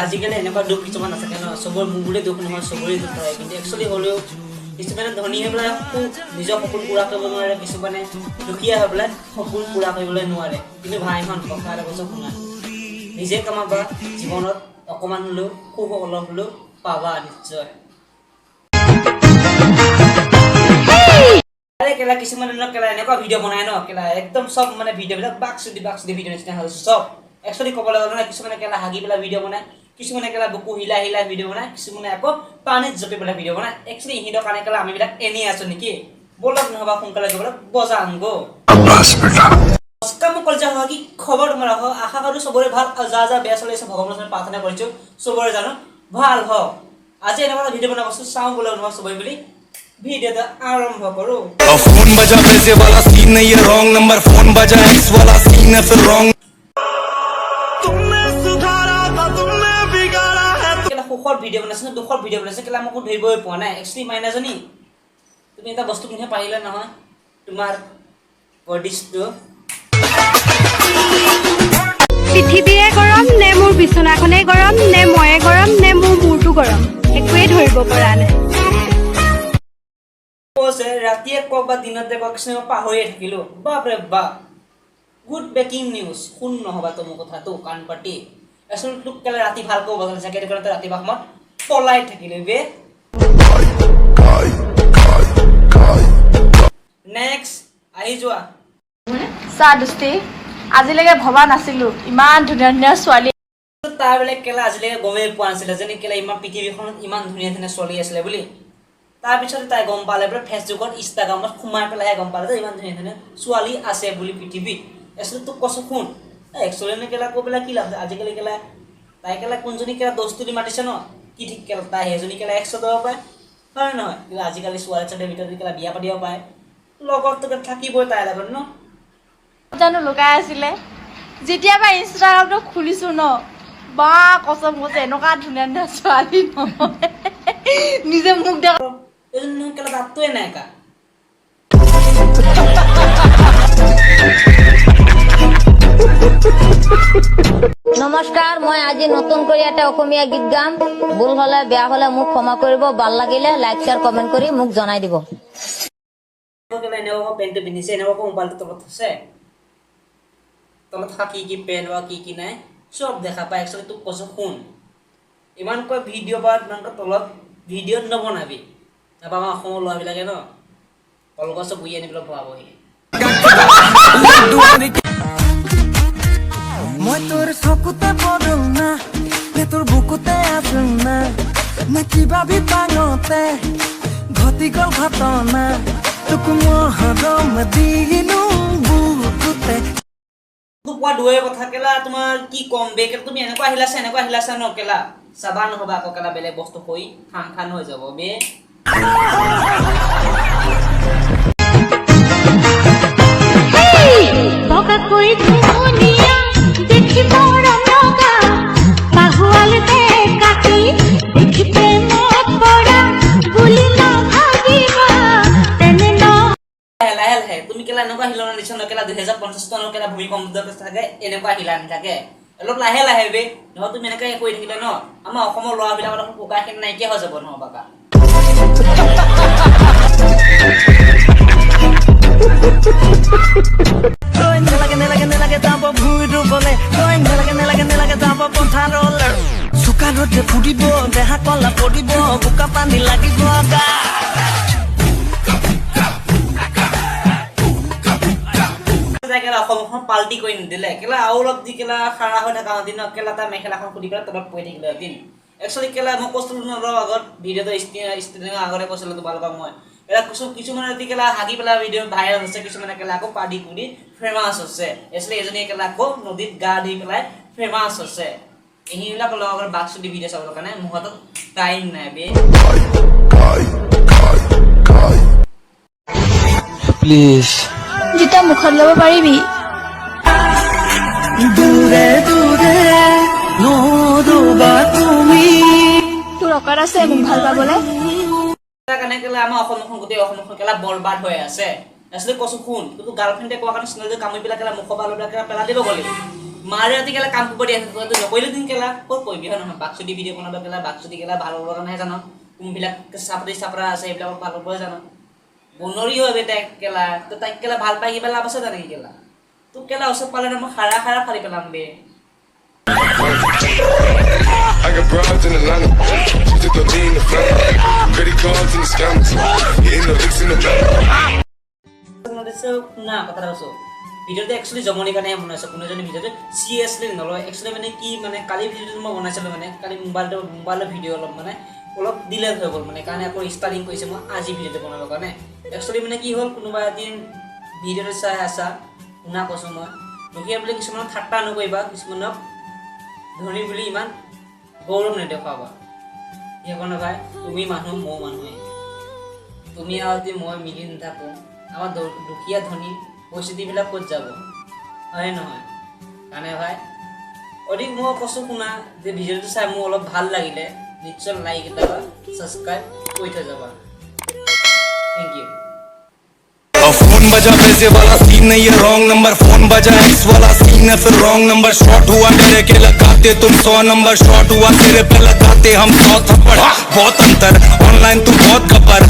আজিকালি এনেকুৱা দুখ কিছুমান নাথাকে ন চবৰ মুগুৰে দুখ নহয় চবৰে দুখ হয় কিন্তু একচুৱেলি হ'লেও কিছুমানে ধনী হৈ পেলাই নিজৰ সপোন পূৰা কৰিব নোৱাৰে কিছুমানে দুখীয়া হৈ পেলাই সপোন পূৰা কৰিবলৈ নোৱাৰে কিন্তু ভাইখন কথা এটা কৈছোঁ শুনা নিজে কামাবা জীৱনত অকণমান হ'লেও সুখ অলপ হ'লেও পাবা নিশ্চয় কেলা কিছুমানে কেলা এনেকুৱা ভিডিঅ' বনাই ন কেলা একদম চব মানে ভিডিঅ'বিলাক বাকচুদি ভিডিঅ' নিচিনা হ'ল চব একচুৱেলি ক'বলৈ গ'লে কিছুমানে কেলা হাগি পেলাই ভিডিঅ' বনায় কিছুমানে কেলা বুকু হিলাই ভিডিঅ' বনায় কিছুমানে আকৌ পানীত জপি পেলাই ভিডিঅ' বনায় একচুৱেলি ইহঁতৰ কাৰণে কেলা আমিবিলাক এনেই আছোঁ নেকি ব'লক নহ'বা সোনকালে গৈ পেলাই বজাম গো কলজা হোৱা কি খবৰ তোমাৰ আশা কৰোঁ চবৰে ভাল আৰু যা বেয়া চলি আছে ভগৱানৰ ওচৰত প্ৰাৰ্থনা কৰিছোঁ চবৰে জানো ভাল হওক আজি এনেকুৱা ভিডিঅ' বনাব চাওঁ বোলে নহয় চবৰে বুলি ভিডিঅ'টা আৰম্ভ কৰোঁ फोन बजा पैसे वाला सीन नहीं है रॉन्ग नंबर फोन बजा एक्स वाला सीन है फिर रॉन्ग तुमने सुधारा था तुमने बिगाड़ा है কেলা সুখৰ ভিডিঅ' বনাইছে দুখৰ ভিডিঅ' বনাইছে কেলা মোক ধৰিবই পোৱা নাই একচুৱেলি মাইনাজনী তুমি এটা বস্তু পিন্ধে পাৰিলে নহয় তোমাৰ বডিটো পৃথিৱীয়ে গৰম নে মোৰ বিছনাখনে গৰম নে ময়ে গৰম নে মোৰ মূৰটো গৰম একোৱে ধৰিব পৰা নাই কৈছে ৰাতিয়ে কওক বা দিনতে কওক কিছুমান পাহৰিয়ে থাকিলোঁ বাপৰে বাপ গুড ব্ৰেকিং নিউজ শুন নহ'বা তো মোৰ কথাটো কাণ পাতি আচলতে তোক কেলে ৰাতি ভালকৈ বজালে চাগে সেইটো কাৰণে ৰাতিপুৱা সময়ত পলাই থাকিলে বে নেক্সট আহি যোৱা চাহ দোস্তি আজিলৈকে ভবা নাছিলো ইমান ধুনীয়া ধুনীয়া ছোৱালী তাৰ বেলেগ কেলা আজিলৈকে গমেই পোৱা নাছিলে যেনে কেলা ইমান পৃথিৱীখনত ইমান ধুনীয়া ধুনীয়া ছোৱালী আছিলে বুলি তাৰপিছতে তাই গম পালে বোলে ফেচবুকত ইনষ্টাগ্ৰামত সোমাই পেলাইহে গম পালে যে ইমান ধুনীয়া ধুনীয়া ছোৱালী আছে বুলি পৃথিৱীত একচুৱেলি তোক কৈছোঁ শুন একচুৱেলি কেলা কৈ পেলাই কি লাভ আজিকালি কেলা তাই কেলা কোনজনী কেলা দোষ তুলি মাতিছে ন কি ঠিক কেলা তাই সেইজনী কেলা 100 দিব পাৰে হয় নহয় কিন্তু আজিকালি ছোৱালী ছোৱালীৰ ভিতৰত কেলা বিয়া পাতিব পাৰে লগত তোকে থাকিবই তাই লগত ন জানো লুকাই আছিলে যেতিয়াবা ইনষ্টাগ্ৰামটো খুলিছো ন বা কসম কৈছে এনেকুৱা ধুনীয়া ধুনীয়া ছোৱালী নহয় নিজে মুখ দেখ এজনী কেলা দাঁতটোৱে নাই কা নমস্কাৰ মই আজি নতুন কৰি এটা অসমীয়া গীত গাম ভুল হলে বেয়া হলে মোক ক্ষমা কৰিব ভাল লাগিলে লাইক শেয়াৰ কমেন্ট কৰি মোক জনাই দিব কেলা এনেকুৱা পেণ্টটো পিন্ধিছে এনেকুৱা মোবাইলটো তলত থৈছে তলত থকা কি পেণ্ট বা কি নাই চব দেখা পায় একচুৱেলি তোক কৈছোঁ শুন ইমানকৈ ভিডিঅ' বা ইমানকৈ তলত ভিডিঅ' নবনাবি তাৰপৰা আমাৰ অসমৰ ল'ৰাবিলাকে ন কলগছ বুই আনি পেলাই ভৰাবহি মই তোৰ চকুতে পদল না নে তোৰ বুকুতে আছো না নে কিবা বিপাঙতে ঘটি গ'ল ঘটনা তোক মহৰম দিনো বুকুতে কোৱা দুয়ে কথা কেলা তোমাৰ কি কম বে কেলা তুমি এনেকুৱা আহিলাছা ন কেলা চাবা নহ'বা আকৌ কেলা বেলেগ বস্তু হৈ খান হৈ যাব বে বকাকৈ ধুনীয়া দেখিব ৰঙা পাহুৱালতে কাটি দেখি প্ৰেমত পৰা বুলি নাভাবিবা তেনে লাহে তুমি কেলা এনেকুৱা হিলনা নিচিনা কেলা 2050 চনৰ কেলা ভূমিকম্প থাকে এনেকুৱা হিলা নাথাকে অলপ লাহে বে নহয় তুমি এনেকৈ কৈ থাকিলে ন আমাৰ অসমৰ ল'ৰাবিলাকৰ দেখোন পোকাখিনি নাইকিয়া হৈ যাব নহ'বা কা তই নেলাগে যাব ভুই ৰুবলে তই নেলাগে যাব পথাৰলে চোকা ৰ'দে ফুৰিব দেহা কলা পৰিব বোকা পানী লাগিব গা কেলা অসমখন পাল্টি কৰি নিদিলে কেলা আৰু অলপ দি কেলা খাৰা হৈ থকা দিন কেলা তাৰ মেখেলাখন খুলি পেলাই তলত পৰি থাকিলে এদিন একচুৱেলি কেলা মই কৈছিলোঁ ন আগত ভিডিঅ'টো ষ্টুডিঅ'ৰ আগতে কৈছিলোঁ তোমালোকক মই কেলা কিছুমানে ৰাতি কেলা হাগি পেলাই ভিডিঅ' ভাইৰেল হৈছে কিছুমানে কেলা আকৌ পাৰ্টি কৰি ফেমাছ হৈছে একচুৱেলি এজনীয়ে কেলা আকৌ নদীত গা ধুই পেলাই ফেমাছ হৈছে এইবিলাকৰ লগত বাকচুদি ভিডিঅ' চাবৰ কাৰণে মোৰ হাতত টাইম নাই বে प्लीज যেতিয়া মুখত ল'ব পাৰিবি দূৰে দূৰে নৰবা তুমি তোৰ অকাত আছে মোক ভাল পাবলৈ কাৰণে কেলা আমাৰ অসমখন গোটেই অসমখন কেলা বৰবাদ হৈ আছে আচলতে কৈছোঁ শুন কিন্তু গাৰ্লফ্ৰেণ্ডে কোৱা কাৰণে চেনেলটো কামুৰি পেলাই কেলা মুখৰ পৰা লৈ পেলাই পেলাই দিব গ'লে মাৰে ৰাতি কেলা কাম কৰিব দিয়া তইতো নকৰিলে দিন কেলা ক'ত কৰিবি হয় নহয় বাকচুদি ভিডিঅ' বনাব কেলা বাকচুদি কেলা ভাল হ'ব কাৰণেহে জানো কোনবিলাক চাপৰা আছে এইবিলাকক ভাল হ'বহে জানো বনৰী হয় তাই কেলা তো তাইক কেলা ভাল পাই কিবা লাভ আছে জানো কেলা তোক কেলা ওচৰত পালে মই খাৰা ফাৰি পেলাম বে I got broads in Atlanta. She took the lean, the family. Credit cards and the scammers. Hitting the licks in the back. শুনা কথা কৈছো ভিডিঅ'টো একচুৱেলি জমনিৰ কাৰণেহে বনাইছোঁ কোনোজনে ভিডিঅ'টো চিৰিয়াছলি নলয় একচুৱেলি মানে কি মানে কালি ভিডিঅ'টো মই বনাইছিলোঁ মানে কালি মোবাইলৰ ভিডিঅ' অলপ ডিলেট হৈ গ'ল মানে কাৰণে আকৌ ষ্টাৰ্টিং কৰিছে মই আজি ভিডিঅ'টো বনাবৰ কাৰণে একচুৱেলি মানে কি হ'ল কোনোবা এদিন ভিডিঅ'টো চাই আছা শুনা কৈছোঁ মই দুখীয়া বুলি কিছুমানক ঠাট্টা নকৰিবা কিছুমানক ধনী বুলি ইমান গৌৰৱ নেদেখুৱাবা সেইকাৰণে ভাই তুমি মানুহ মই মানুহে তুমি আৰু যদি মই মিলি নাথাকোঁ আমাৰ দুখীয়া ধনী পৰিস্থিতিবিলাক ক'ত যাব হয় নহয় কাৰণে ভাই অধিক মই কৈছোঁ শুনা যে ভিডিঅ'টো চাই মোৰ অলপ ভাল লাগিলে নিশ্চয় লাইক এটা বা ছাবস্ক্ৰাইব কৰি থৈ যাবা থেংক ইউ फोन बजा पैसे वाला सीन नहीं है रॉन्ग नंबर फोन बजा एक्स वाला सीन है फिर रॉन्ग नंबर शॉर्ट हुआ मेरे के लगाते तुम 100 नंबर शॉर्ट हुआ तेरे पे लगाते हम 100 थप्पड़ बहुत अंतर ऑनलाइन तू बहुत खबर